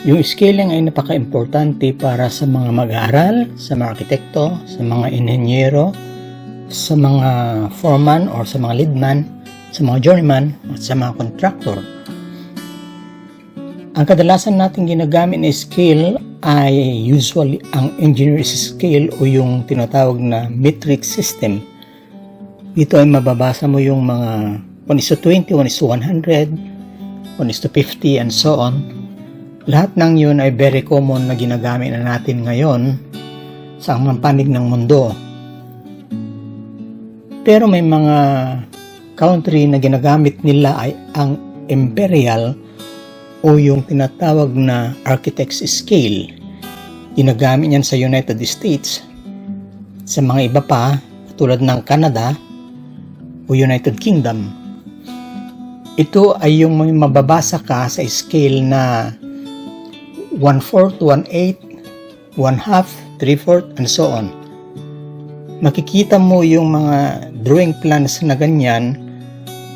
Yung scaling ay napaka-importante para sa mga mag-aaral, sa mga arkitekto, sa mga inhenyero, sa mga foreman or sa mga leadman, sa mga journeyman, at sa mga contractor. Ang kadalasan natin ginagamit na scale ay usually ang engineer's scale o yung tinatawag na metric system. Dito ay mababasa mo yung mga 1:20, 1:100, 1:50 and so on. Lahat ng yun ay very common na ginagamit na natin ngayon sa mga panig ng mundo. Pero may mga country na ginagamit nila ay ang imperial o yung tinatawag na architect's scale. Ginagamit yan sa United States. Sa mga iba pa, tulad ng Canada o United Kingdom. Ito ay yung may mababasa ka sa scale na 1/4, 1/8, 1/2, 3/4, and so on. Makikita mo yung mga drawing plans na ganyan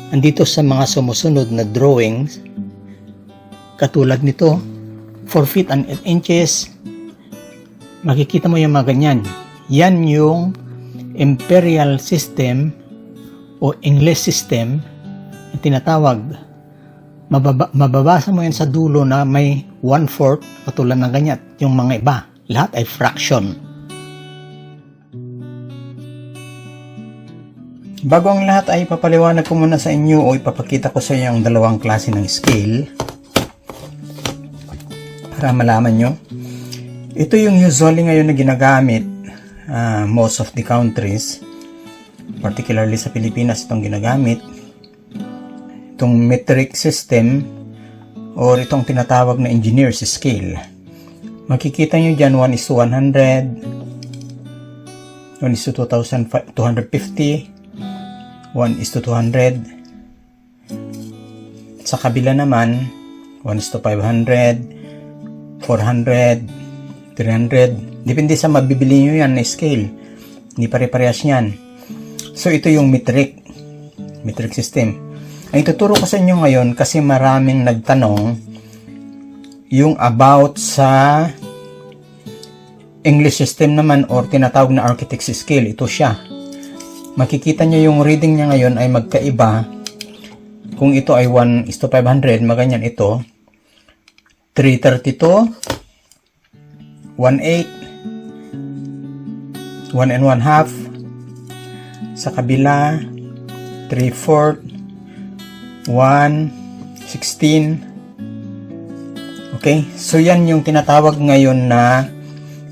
andito sa mga sumusunod na drawings. Katulad nito, 4 feet and 8 inches. Makikita mo yung mga ganyan. Yan yung imperial system o English system na tinatawag. Mababasa mo yan sa dulo na may 1/4 katulad ng ganyan. Yung mga iba, lahat ay fraction. Bago ang lahat ay papaliwanag ko muna sa inyo o ipapakita ko sa inyo ang dalawang klase ng scale para malaman nyo. Ito yung usually ngayon na ginagamit most of the countries, particularly sa Pilipinas itong ginagamit. Itong metric system or itong tinatawag na engineer's scale. Makikita nyo dyan 1:100, 1:250, 1:200. Sa kabila naman 1:500, 400, 300. Depende sa mabibili nyo yan na scale. Hindi pare-parehas yan. So ito yung metric system. Ang ituturo ko sa inyo ngayon kasi maraming nagtanong yung about sa English system naman or tinatawag na architect's scale. Ito siya. Makikita nyo yung reading niya ngayon ay magkaiba. Kung ito ay 1:500, maganyan ito. 332, 1/8, 1 1/2. Sa kabila, 3/4, 1/16. Okay? So yan yung tinatawag ngayon na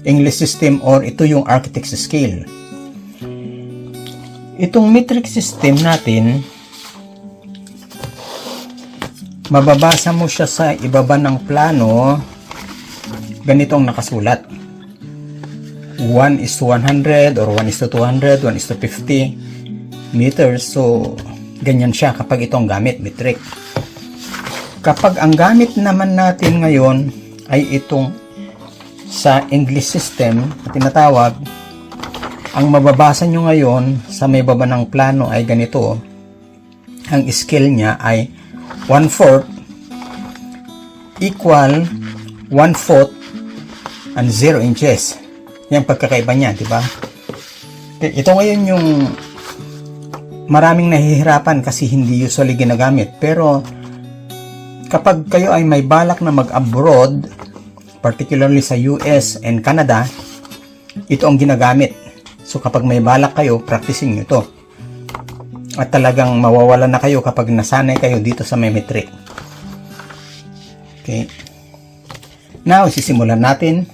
English system or ito yung architect's scale. Itong metric system natin, mababasa mo siya sa ibaba ng plano. Ganitong nakasulat. 1:100 or 1:200, 1:50 meters. So ganyan siya kapag itong gamit, metric. Kapag ang gamit naman natin ngayon ay itong sa English system na tinatawag, ang mababasa nyo ngayon sa may baba ng plano ay ganito. Ang scale niya ay 1/4 equal 1/4 and 0 inches. Yan pagkakaiba niya, di ba? Ito ngayon yung maraming nahihirapan kasi hindi usually ginagamit. Pero kapag kayo ay may balak na mag-abroad, particularly sa US and Canada, ito ang ginagamit. So kapag may balak kayo, practicing nyo ito. At talagang mawawala na kayo kapag nasanay kayo dito sa may metric. Okay. Now, sisimulan natin.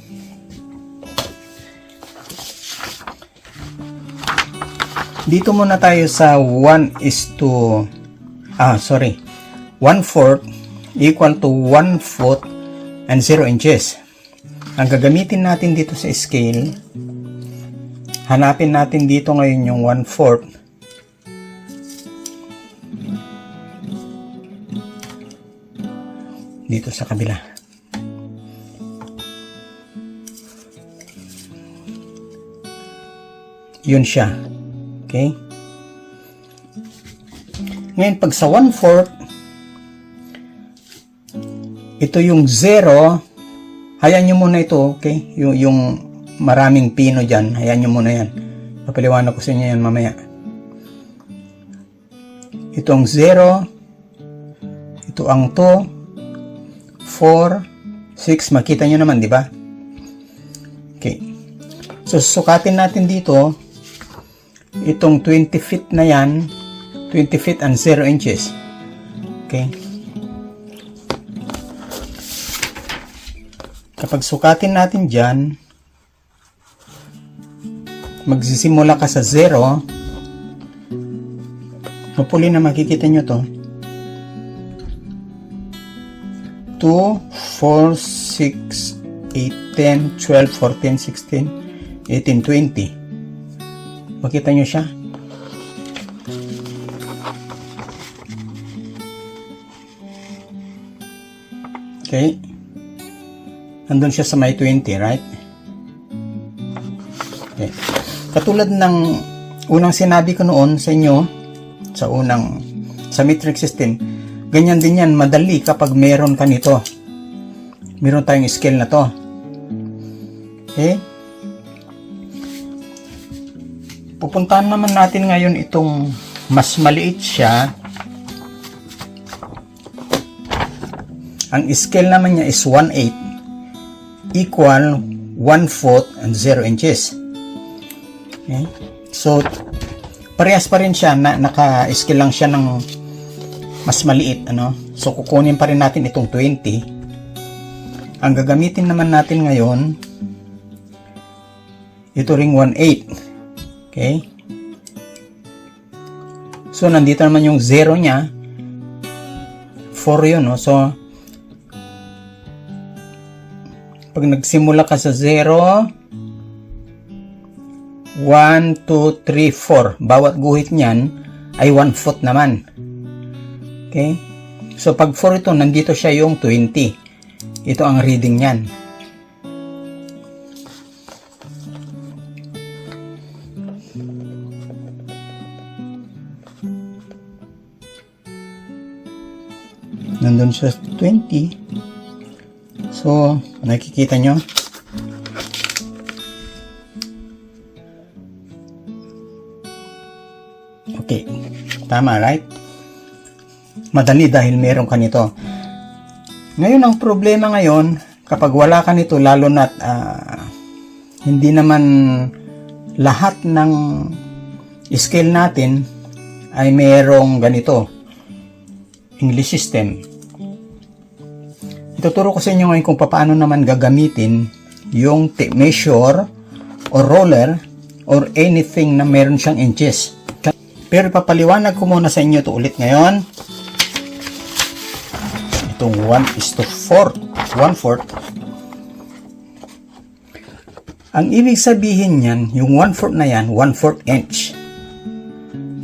Dito muna tayo sa 1/4 equal to 1/4 and 0 inches. Ang gagamitin natin dito sa scale, hanapin natin dito ngayon yung 1/4. Dito sa kabila. Yun siya. Okay? Ngayon, pag sa 1/4, ito yung 0 Hayaan nyo muna ito, okay? Yung maraming pino dyan, hayaan nyo muna yan. Papaliwanag ko sa inyo yan mamaya. Ito ang 0, ito ang 2, 4, 6, makita nyo naman, di ba? Okay. So, sukatin natin dito, itong 20 feet na yan, 20 feet and 0 inches. Okay. Kapag sukatin natin dyan, magsisimula ka sa 0, hopefully na makikita nyo to. 2, 4, 6, 8, 10, 12, 14, 16, 18, 20. Makita nyo siya? Okay. Nandun siya sa may 20, right? Okay. Katulad ng unang sinabi ko noon sa inyo, sa metric system, ganyan din yan, madali kapag meron ka nito. Meron tayong scale na to. Okay? Pupuntahan naman natin ngayon itong mas maliit siya. Ang scale naman niya is 1/8 equal 1/4 and 0 inches. Okay? So, parehas pa rin siya, naka-scale lang siya ng mas maliit, ano? So, kukunin pa rin natin itong 20. Ang gagamitin naman natin ngayon, ito ring 1/8. Okay? So, nandito naman yung 0 niya. 4 yun, no? So, pag nagsimula ka sa 0, 1, 2, 3, 4. Bawat guhit niyan ay 1/4 naman. Okay? So, pag 4 ito, nandito siya yung 20. Ito ang reading niyan. Nandun siya 20. So, nakikita nyo? Okay. Tama, right? Madali dahil meron ka nito. Ngayon, ang problema ngayon, kapag wala ka nito, lalo na't hindi naman lahat ng scale natin ay merong ganito. English system. Ituturo ko sa inyo ngayon kung paano naman gagamitin yung tape measure or roller or anything na meron siyang inches. Pero papaliwanag ko muna sa inyo ito ulit ngayon. Itong 1:4, 1/4. Ang ibig sabihin niyan, yung 1/4 na yan, 1/4 inch.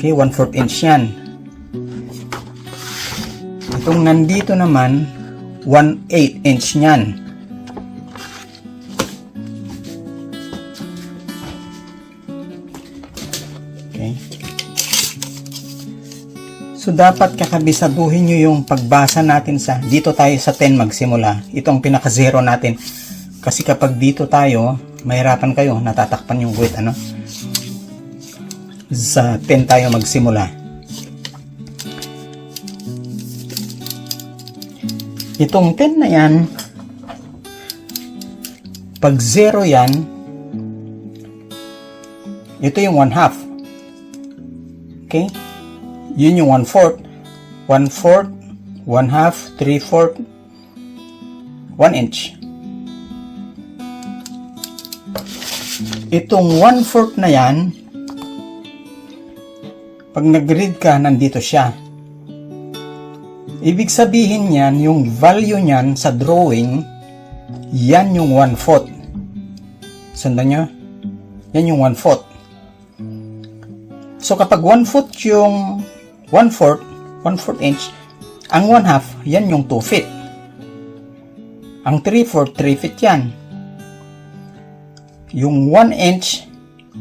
Okay, 1/4 inch yan. Itong nandito naman, 1/8 inch niyan. Okay. So, dapat kakabisaduhin nyo yung pagbasa natin sa, dito tayo sa 10 magsimula. Itong pinaka-0 natin. Kasi kapag dito tayo, mahirapan kayo, natatakpan yung guhit, ano? Sa 10 tayo magsimula. Itong 10 na yan, pag 0 yan, ito yung 1/2. Okay? Yun yung 1/4. 1/4, 1/2, 3/4, 1 inch. Itong 1/4 na yan, pag nag-read ka, nandito siya. Ibig sabihin niyan, yung value niyan sa drawing, yan yung 1/4. Sundan nyo? Yan yung 1/4. So, kapag 1/4 yung 1/4 inch, ang 1/2, yan yung 2 feet. Ang 3/4, 3 feet yan. Yung 1 inch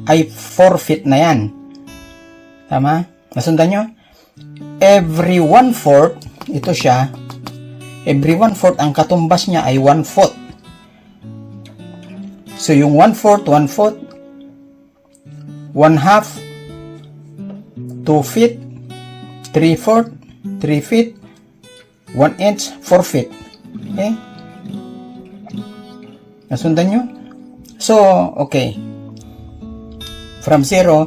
ay 4 feet na yan. Tama? Nasundan nyo? Every 1/4, ito siya, every 1/4, ang katumbas niya ay 1/4. So, yung 1/4, 1/4, 1/2, 2 feet, 3/4, 3 feet, 1 inch, 4 feet. Okay? Nasundan nyo? So, okay. From 0,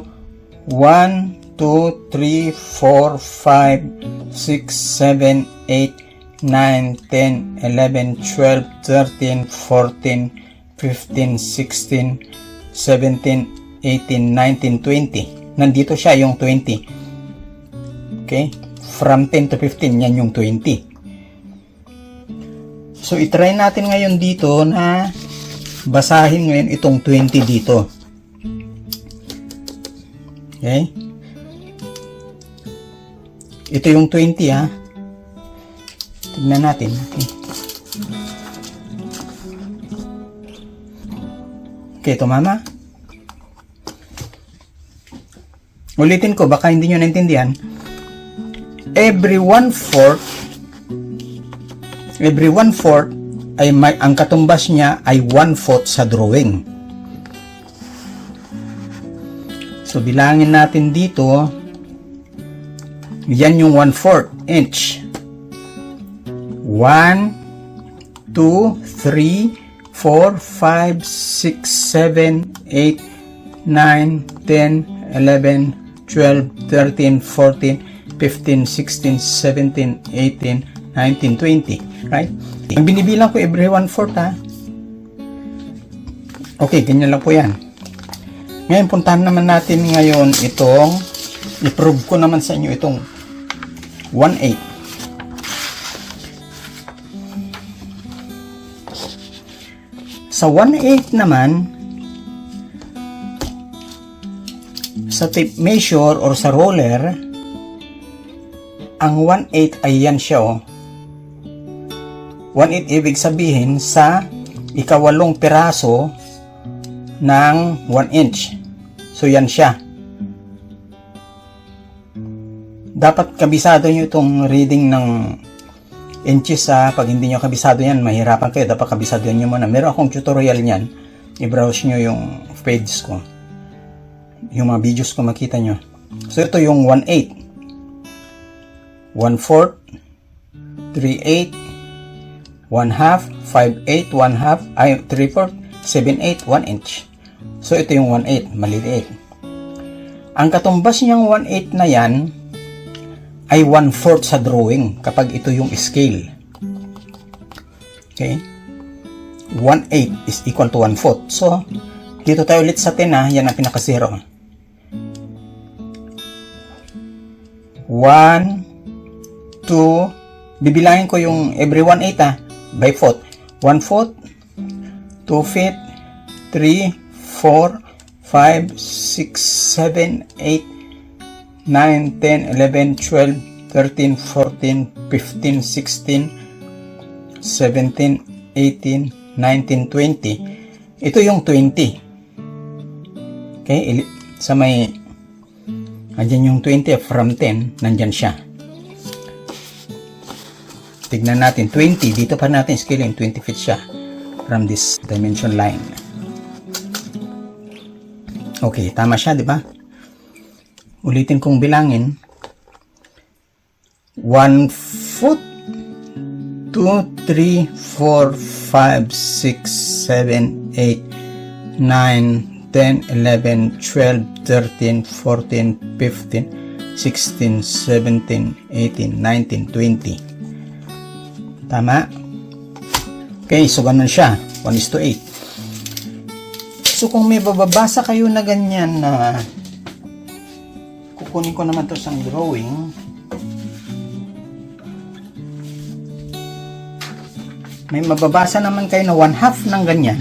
1, 2, 3, 4, 5, 6, 7, 8, 9, 10, 11, 12, 13, 14, 15, 16, 17, 18, 19, 20. Nandito siya yung 20. Okay? From 10 to 15, yan yung 20. So, itry natin ngayon dito na basahin ngayon itong 20 dito. Okay? Ito yung 20 ha. Tignan natin. Okay. Okay, tumama. Ulitin ko, baka hindi nyo naintindihan. Every 1/4 ay ang katumbas niya ay 1/4 sa drawing. So, bilangin natin dito. Yan yung 1/4 inch. 1, 2, 3, 4, 5, 6, 7, 8, 9, 10, 11, 12, 13, 14, 15, 16, 17, 18, 19, 20. Right? Ang binibilang ko every 1/4 ha. Okay, ganyan lang po yan. Ngayon, puntahan naman natin ngayon itong, i-prove ko naman sa inyo itong 1/8. Sa 1/8 naman, sa tape measure or sa roller, ang 1/8 ay yan siya oh. 1/8 ibig sabihin sa ikawalong piraso ng 1 inch. So yan siya. Dapat kabisado nyo itong reading ng inches ha. Pag hindi nyo kabisado yan, mahirapan kayo. Dapat kabisado nyo muna. Meron akong tutorial niyan. I-browse nyo yung page ko. Yung mga videos ko makita nyo. So ito yung 1/8. 1/4, 3/8, 1/2, 5/8, 1/2, ay 3/4, 7/8, 1 inch. So ito yung 1/8, maliliit. Ang katumbas niyang 1/8 na yan ay 1/4 sa drawing kapag ito yung scale. Okay? 1/8 is equal to 1/4. So, dito tayo ulit sa 10 ha. Yan ang pinaka-zero. 1, 2, bibilangin ko yung every 1/8 ha. By foot. 1/4, 2 feet, 3, 4, 5, 6, 7, 8, 9, 10, 11, 12, 13, 14, 15, 16, 17, 18, 19, 20. Ito yung 20. Okay? Sa may, andyan yung 20 from 10, nandyan siya. Tignan natin, 20. Dito pa natin scaling, 20 feet siya from this dimension line. Okay, tama siya, di ba? Ulitin kong bilangin. 1 foot, 2, 3, 4, 5, 6, 7, 8, 9, 10, 11, 12, 13, 14, 15, 16, 17, 18, 19, 20. Tama? Okay, so ganun siya. 1:8. So kung may bababasa kayo na ganyan na kukunin ko naman to sa drawing. May mababasa naman kayo na 1/2 ng ganyan.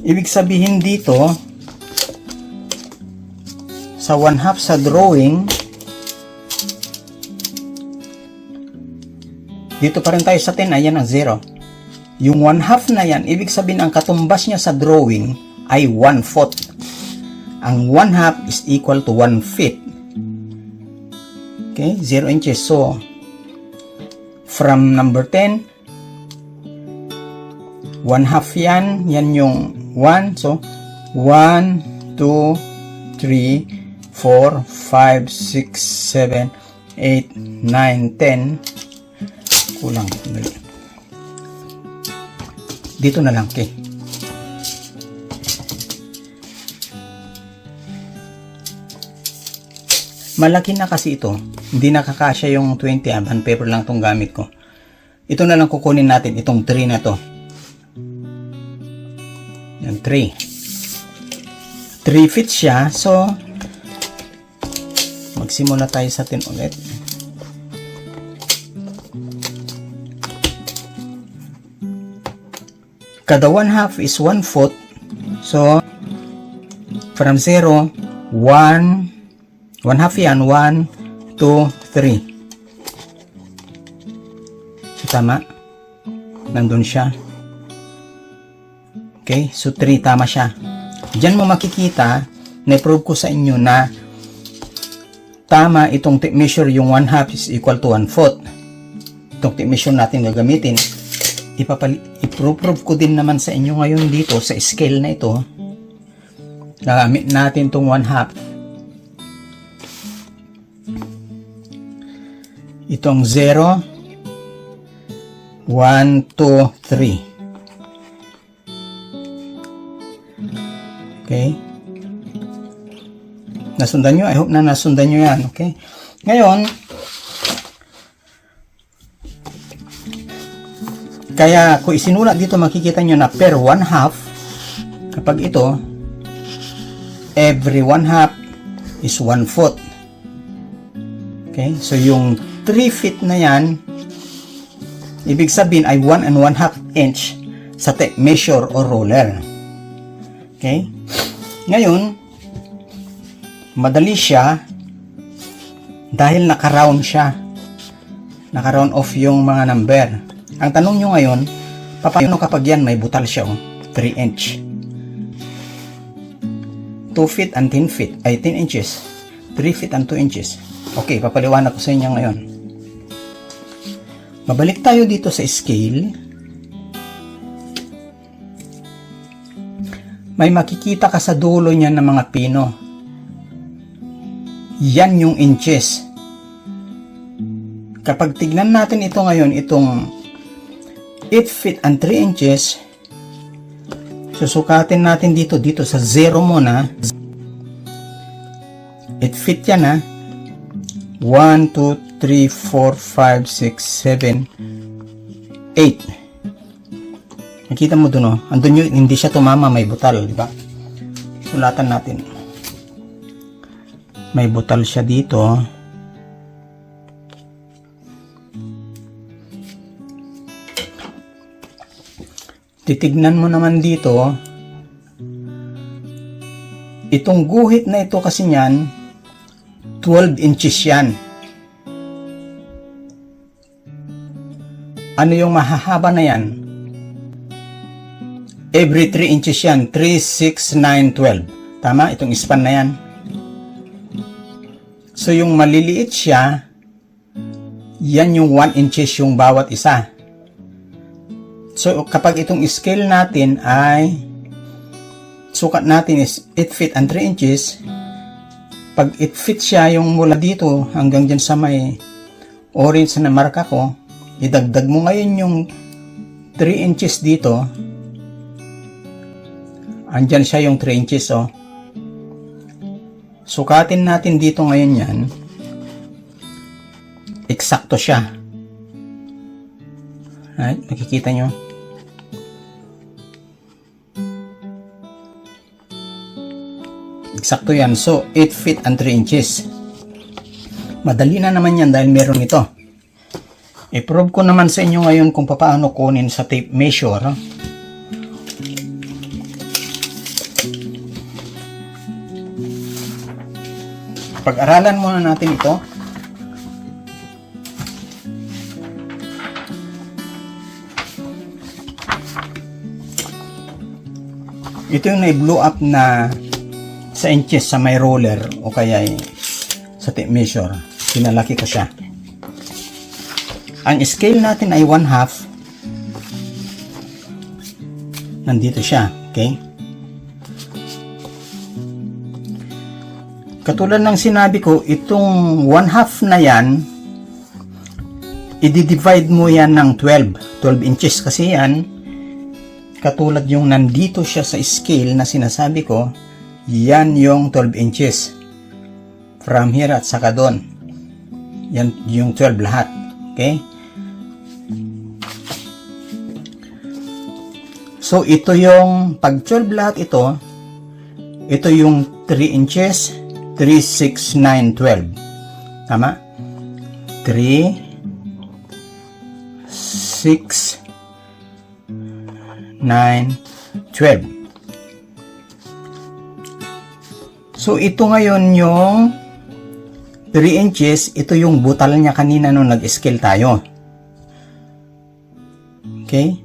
Ibig sabihin dito sa 1/2 sa drawing, dito pa rin tayo sa 10, ayan ang 0. Yung 1/2 na yan, ibig sabihin ang katumbas niya sa drawing ay 1/4. Ang 1/2 is equal to 1 feet. Okay, 0 inches. So, from number 10, 1/2 yan. Yan yung 1. So, 1, 2, 3, 4, 5, 6, 7, 8, 9, 10. Kulang. Dito na lang, okay. Malaki na kasi ito. Hindi nakakasya yung 20 bond paper lang tong gamit ko. Ito na lang kukunin natin, itong 3 na to. Yan, 3. 3 feet siya. So, magsimula tayo sa 10 ulit. Kada 1/2 is 1 foot. So, from 0, 1/2 yan, 1, 2, 3. So, tama. Nandun siya. Okay, so 3 tama siya. Diyan mo makikita, na-prove ko sa inyo na tama itong tape measure, yung 1/2 is equal to 1 foot. Itong tape measure natin gagamitin. I-prove ko din naman sa inyo ngayon dito sa scale na ito. Gagamit natin itong 1/2. Itong 0, 1, 2, 3. Okay. Nasundan nyo? I hope na nasundan nyo yan. Okay. Ngayon, kaya kung isinulat dito, makikita nyo na per 1/2, kapag ito, every 1/2 is 1 foot. Okay. So, yung 3 feet na yan, ibig sabihin ay 1 1/2 inch sa tape measure or roller. Okay. Ngayon, madali siya dahil naka-round siya. Naka-round off yung mga number. Ang tanong nyo ngayon, paano kapag yan may butal siya, 3 inch? 2 feet and 10 feet, ay 10 inches. 3 feet and 2 inches. Okay, papaliwanag ko sa inyo ngayon. Mabalik tayo dito sa scale. May makikita ka sa dulo niya ng mga pino. Yan yung inches. Kapag tignan natin ito ngayon, itong 8 feet and 3 inches, susukatin natin dito sa 0 muna. 8 feet yan ha. 1, 2, 3, 4, 5, 6, 7, 8. Nakita mo dun, andun yun, hindi siya tumama, may butal, di ba? Sulatan natin. May butal siya dito. Titignan mo naman dito, itong guhit na ito kasi niyan, 12 inches yan. Ano yung mahahaba na yan? Every 3 inches yan. 3, 6, 9, 12. Tama? Itong span na yan. So, yung maliliit siya, yan yung 1 inches yung bawat isa. So, kapag itong scale natin ay sukat natin is 8 feet and 3 inches, pag 8 feet siya, yung mula dito hanggang dyan sa may orange na marka ko, idagdag mo ngayon yung 3 inches dito. Andyan siya yung 3 inches, oh. Sukatin natin dito ngayon yan. Eksakto siya. Right? Makikita nyo. Eksakto yan. So, 8 feet and 3 inches. Madali na naman yan dahil meron ito. I-prove ko naman sa inyo ngayon kung paano kunin sa tape measure. Pag-aralan muna natin ito. Ito yung na-blow up na sa inches sa may roller o kaya sa tape measure. Pinalaki ko siya. Ang scale natin ay 1/2. nandito siya. Okay? Katulad ng sinabi ko, itong 1/2 na yan, i-divide mo yan ng 12 inches kasi yan, katulad yung nandito siya sa scale na sinasabi ko, yan yung 12 inches. From here at saka doon. Yan yung 12 lahat. Okay? So, ito yung, pag 12 lahat ito yung 3 inches, 3, 6, 9, 12. Tama? 3, 6, 9, 12. So, ito ngayon yung 3 inches, ito yung butal niya kanina nung nag-scale tayo. Okay?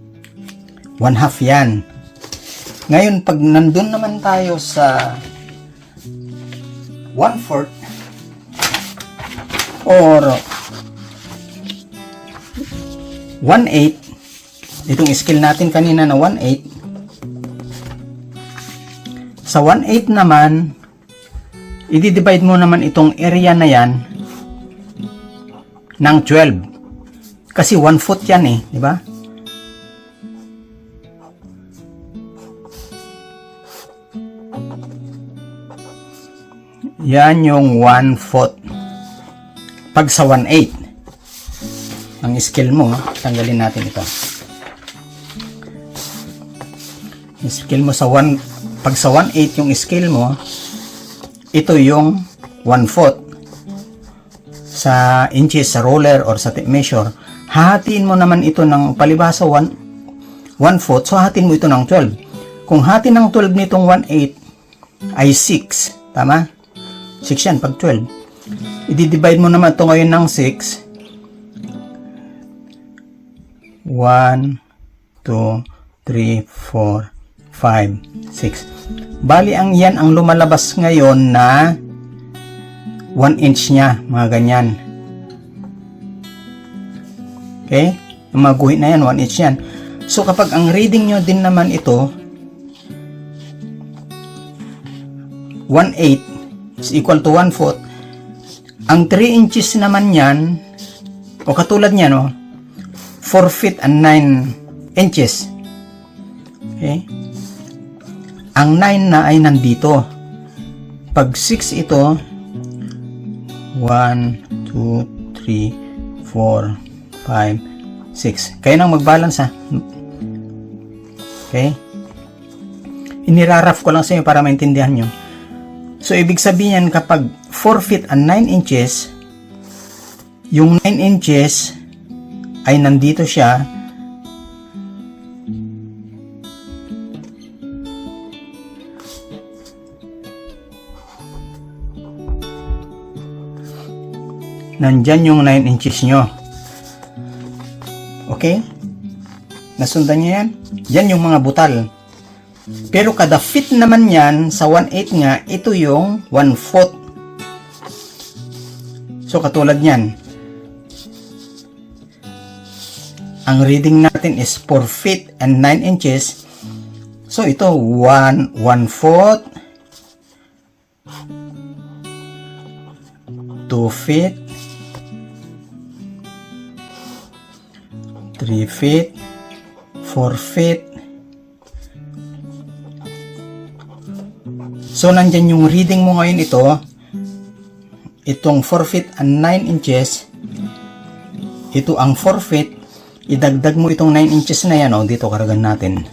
1/2 yan. Ngayon, pag nandun naman tayo sa 1/4 or 1/8, itong scale natin kanina na 1/8, sa 1/8 naman, i-divide mo naman itong area na yan ng 12. Kasi 1 foot yan eh, di ba? Yan yung 1 foot. Pag sa 1/8, ang scale mo, tanggalin natin ito. Scale mo sa 1, pag sa 1/8 yung scale mo, ito yung 1 foot. Sa inches, sa ruler, or sa tape measure, hahatiin mo naman ito ng palibhasa 1 foot, so hahatiin mo ito ng 12. Kung hati ng 12 nitong 1/8 ay 6, tama? 6 yan pag 12. I-divide mo naman ito ngayon ng 6. 1, 2, 3, 4, 5, 6. Bali, yan ang lumalabas ngayon na 1 inch niya, mga ganyan. Okay? Yung mga guhit na yan, 1 inch yan. So, kapag ang reading nyo din naman ito, 1/8 is equal to 1 foot, ang 3 inches naman yan, o katulad niya, no? 4 feet and 9 inches. Okay? Ang 9 na ay nandito. Pag 6 ito, 1, 2, 3, 4, 5, 6. Kayo nang mag-balance ha. Okay? Iniraraf ko lang sa inyo para maintindihan nyo. So, ibig sabihin kapag 4 feet and 9 inches, yung 9 inches ay nandito siya. Nandyan yung 9 inches nyo. Okay? Nasundan nyo yan? Yan yung mga butal. Pero kada feet naman yan, sa 1/8 nga, ito yung 1 foot. So, katulad yan. Ang reading natin is 4 feet and 9 inches. So, ito, 1 foot, 2 feet, 3 feet, 4 feet. So, nandyan yung reading mo ngayon itong 4 feet and 9 inches. Ito ang 4 feet. Idagdag mo itong 9 inches na yan. Dito karagan natin.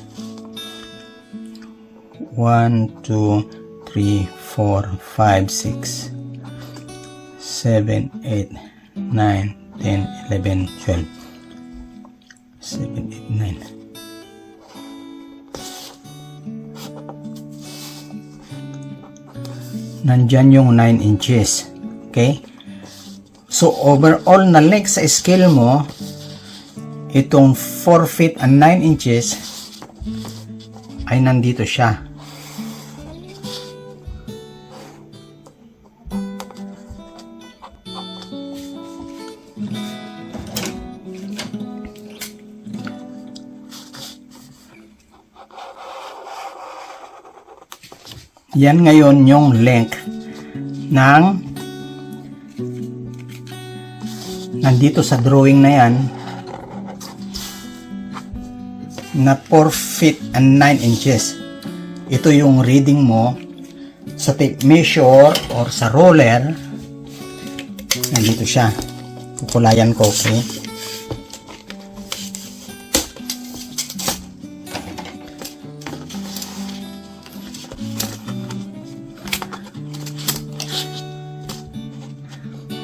1, 2, 3, 4, 5, 6, 7, 8, 9, 10, 11, 12. 7, 8, 9. Nandyan yung 9 inches. Okay? So, overall na length sa scale mo, itong 4 feet and 9 inches ay nandito siya. Yan ngayon yung length ng nandito sa drawing na yan na 4 feet and 9 inches. Ito yung reading mo sa tape measure or sa roller. Nandito siya. Kukulayan ko, okay?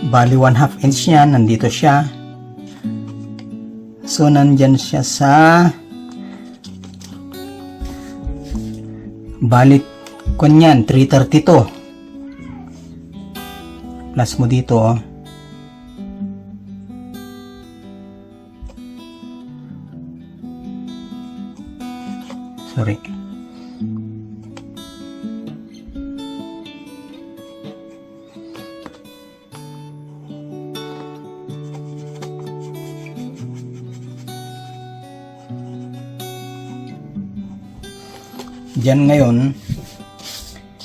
Bali 1/2 inch yan. Nandito siya. So, nandyan siya sa balik kunyan 332 plus mo dito sorry Diyan ngayon,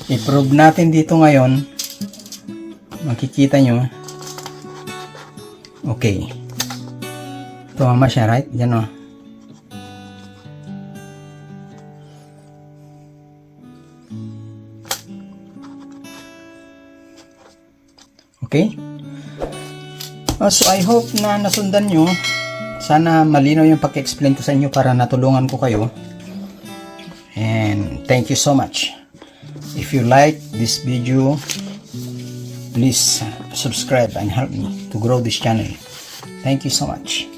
i-prove natin dito ngayon. Makikita nyo. Okay. Tumama siya, right? Diyan o. Okay? So, I hope na nasundan nyo. Sana malinaw yung pag-explain ko sa inyo para natulungan ko kayo. And thank you so much. If you like this video, please subscribe and help me to grow this channel. Thank you so much.